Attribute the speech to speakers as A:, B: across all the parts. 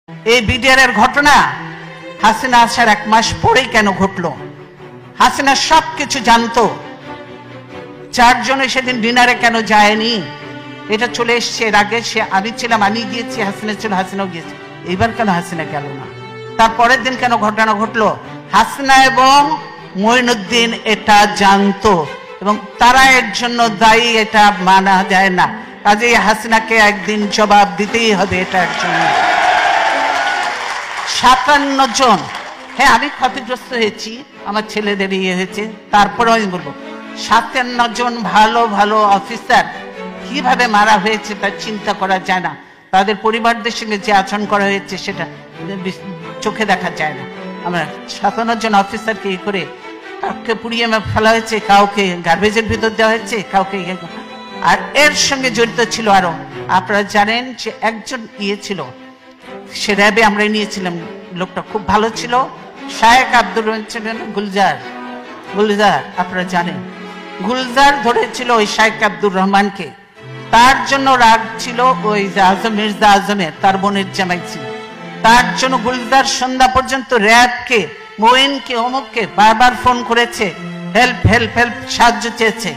A: এই বিডিআর ঘটনা হাসিনা আসার 1 মাস পরেই কেন ঘটলো? হাসিনা সবকিছু জানতো। 4 জনে সেদিন ডিনারে কেন যায়নি? এটা চলে এসছে। এর আগে আমি ছিলাম, আমি গিয়েছি, হাসিনা ছিল, হাসিনাও গিয়েছে। এইবার কেন হাসিনা গেল না? তারপরের দিন কেন ঘটনা ঘটলো? হাসিনা এবং মঈনুদ্দিন এটা জানতো এবং তারা এর জন্য দায়ী, এটা মানা যায় না। কাজেই হাসিনাকে একদিন জবাব দিতেই হবে এটার জন্য। 57 জন, হ্যাঁ আমি ক্ষতিগ্রস্ত হয়েছি, আমার ছেলেদের ইয়ে হয়েছে, তারপরেও আমি বলবো 57 জন ভালো ভালো অফিসার কিভাবে মারা হয়েছে তা চিন্তা করা যায় না। তাদের পরিবারদের সঙ্গে যে আচরণ করা হয়েছে সেটা চোখে দেখা যায় না। আমরা 57 জন অফিসারকে ই করে কাউকে পুড়িয়ে ফেলা হয়েছে, কাউকে গার্বেজের ভিতর দেওয়া হয়েছে, কাউকে। আর এর সঙ্গে জড়িত ছিল আরো, আপনারা জানেন যে একজন ইয়ে ছিল, সে র্যাবে আমরা নিয়েছিলাম, লোকটা খুব ভালো ছিল, শায়েক আব্দুর রহমান ছিলেন, গুলজার আপনারা জানেন। গুলজার ধরেছিল ওই শায়েক আব্দুর রহমানকে, তার জন্য রাগ ছিল ওই মির্জা আজমের, তার বোনের জামাই ছিল। তার জন্য গুলজার সন্ধ্যা পর্যন্ত র্যাবকে, মোয়েনকে, অমুককে বারবার ফোন করেছে, হেল্প হেল্প হেল্প, সাহায্য চেয়েছে,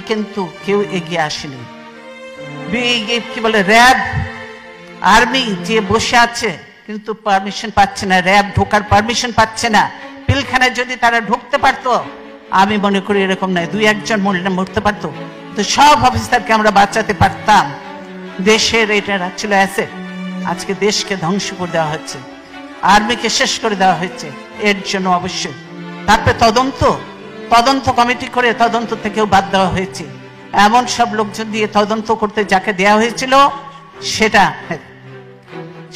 A: কিন্তু কেউ এগিয়ে আসেনি। কি বলে র্যাব আর্মি যে বসে আছে কিন্তু পারমিশন পাচ্ছে না, র্যাব ঢোকার পারমিশন পাচ্ছে না। পিলখানায় যদি তারা ঢুকতে পারতো, আমি মনে করি এরকম নয়, 2-1 জন মরতে পারতো, তো সব অফিসারকে আমরা বাঁচাতে পারতাম। দেশের এটা ছিল অ্যাসেট, আজকে দেশকে ধ্বংস করে দেওয়া হচ্ছে, আর্মিকে শেষ করে দেওয়া হচ্ছে। এর জন্য অবশ্যই তারপরে তদন্ত কমিটি করে তদন্ত থেকেও বাদ দেওয়া হয়েছে। এমন সব লোকজন দিয়ে তদন্ত করতে যাকে দেয়া হয়েছিল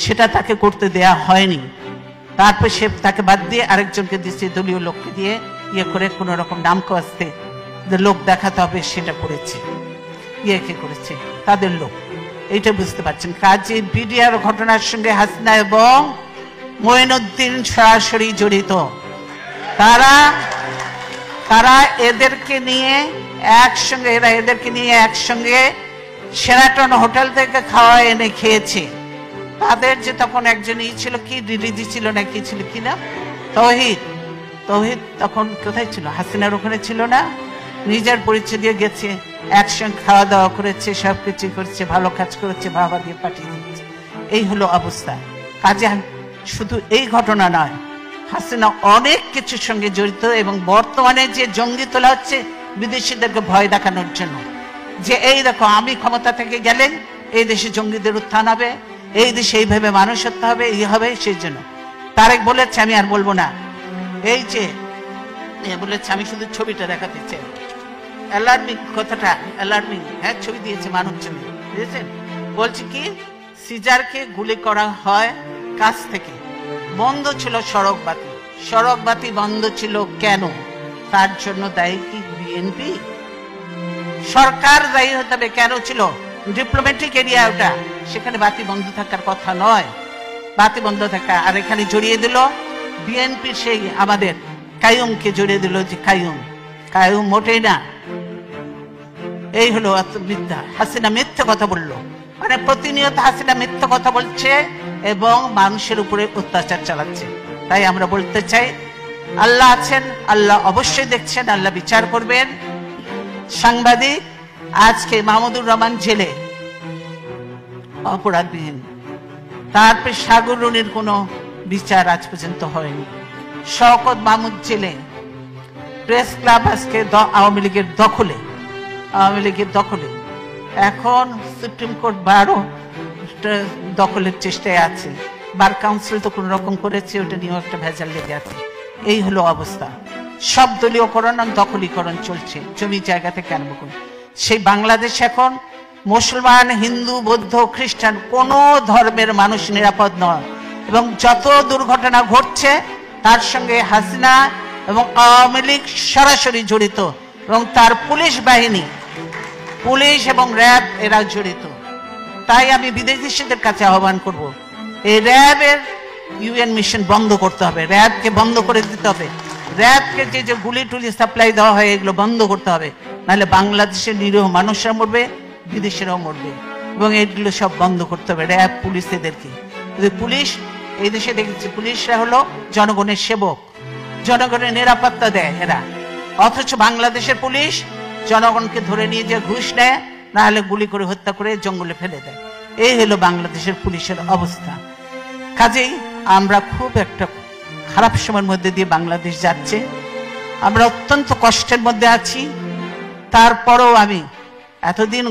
A: সেটা তাকে করতে দেয়া হয়নি। তারপর সে তাকে বাদ দিয়ে আরেকজনকে দিচ্ছে, দলীয় লোককে দিয়ে ইয়ে করে কোন রকম নাম কাস্তে লোক দেখাতে হবে, সেটা করেছে। কে করেছে? তাদের লোক। এইটা বুঝতে পারছেন। কাজে বিডিআর ঘটনার সঙ্গে হাসিনা এবং মঈনুদ্দিন সরাসরি জড়িত। তারা এদেরকে নিয়ে একসঙ্গে শেরাটন হোটেল থেকে খাওয়া এনে খেয়েছে। তাদের যে তখন একজন ছিল, কি দিদি ছিল না কি ছিল কিনা, তৌহিদ তখন কোথায় ছিল? হাসিনার ওখানে ছিল না? নিজের পরিচয় দিয়ে গেছে, একসঙ্গে খাওয়া দাওয়া করেছে, সবকিছু করেছে, ভালো কাজ করেছে, বাবা দিয়ে পাঠিয়ে দিচ্ছে। এই হলো অবস্থা। কাজে শুধু এই ঘটনা নয়, হাসিনা অনেক কিছুর সঙ্গে জড়িত। এবং বর্তমানে যে জঙ্গি তোলা হচ্ছে বিদেশিদেরকে ভয় দেখানোর জন্য, যে এই দেখো আমি ক্ষমতা থেকে গেলেন এই দেশে জঙ্গিদের উত্থান হবে, এই দেশে এইভাবে মানুষ হতে হবে, এই হবে, সেই জন্য তারেক বলেছে, আমি আর বলবো না, এই যে বলেছে, আমি শুধু ছবিটা দেখাতে চাই, অ্যালার্মিং কথাটা, অ্যালার্মিং, হ্যাঁ ছবি দিয়েছে, মানুষ ছবি বুঝেছেন। বলছে কি, সিজারকে গুলি করা হয় কাছ থেকে, বন্ধ ছিল সড়ক বাতি বন্ধ ছিল কেন? তার জন্য দায়ী কি বিএনপি? সরকার দায়ী হতে হবে। কেন ছিল? ডিপ্লোম্যাটিক এরিয়া ওটা, সেখানে বাতি বন্ধ থাকার কথা নয়, বাতি বন্ধ থাকা। আর এখানে জড়িয়ে দিল বিএনপির সেই আমাদের কাইয়ুমকে জড়িয়ে দিল, যে কাইয়ুম মোটেই না। এই হলো মিথ্যা। হাসিনা মিথ্যা কথা বললো, মানে প্রতিনিয়ত হাসিনা মিথ্যা কথা বলছে এবং মানুষের উপরে অত্যাচার চালাচ্ছে। তাই আমরা বলতে চাই, আল্লাহ আছেন, আল্লাহ অবশ্যই দেখছেন, আল্লাহ বিচার করবেন। সাংবাদিক আজকে মাহমুদুর রহমান জেলে অপরাধবিহীন, তারপরে সাগর রুনির কোনো বিচার আজ পর্যন্ত হয়নি। শওকত মাহমুদ জেলে, প্রেস ক্লাব আজকে আওয়ামী লীগের দখলে, এখন সুপ্রিম কোর্ট বারও দখলের চেষ্টায় আছে, বার কাউন্সিল তো কোন রকম করেছে, ওটা নিয়েও একটা ভেজাল লেগে আছে। এই হলো অবস্থা। সব দলীয়করণ আর দখলীকরণ চলছে, জমি জায়গা থেকে আরম্ভ করে। সেই বাংলাদেশ এখন মুসলমান, হিন্দু, বৌদ্ধ, খ্রিস্টান কোন ধর্মের মানুষ নিরাপদ নয়। এবং যত দুর্ঘটনা ঘটছে তার সঙ্গে হাসিনা এবং আওয়ামী লীগ সরাসরি জড়িত, এবং তার পুলিশ বাহিনী, পুলিশ এবং র্যাব এরা জড়িত। তাই আমি বিদেশিদের কাছে আহ্বান করব, এই র্যাবের ইউএন মিশন বন্ধ করতে হবে, র্যাবকে বন্ধ করে দিতে হবে। র্যাবকে যে গুলি টুলি সাপ্লাই দেওয়া হয় এগুলো বন্ধ করতে হবে, নাহলে বাংলাদেশের নিরীহ মানুষরা মরবে, বিদেশিরাও মরবে। এবং এগুলো সব বন্ধ করতে হবে, র্যাব পুলিশ এদেরকে। পুলিশ, এই দেশে দেখেছি পুলিশরা হলো জনগণের সেবক, জনগণের নিরাপত্তা দেয় এরা। অথচ বাংলাদেশের পুলিশ জনগণকে ধরে নিয়ে যে ঘুষ নেয়, না হলে গুলি করে হত্যা করে জঙ্গলে ফেলে দেয়। এই হলো বাংলাদেশের পুলিশের অবস্থা। কাজেই আমরা খুব একটা খারাপ সময়ের মধ্যে দিয়ে বাংলাদেশ যাচ্ছে, আমরা অত্যন্ত কষ্টের মধ্যে আছি। তারপরেও আমি এতদিন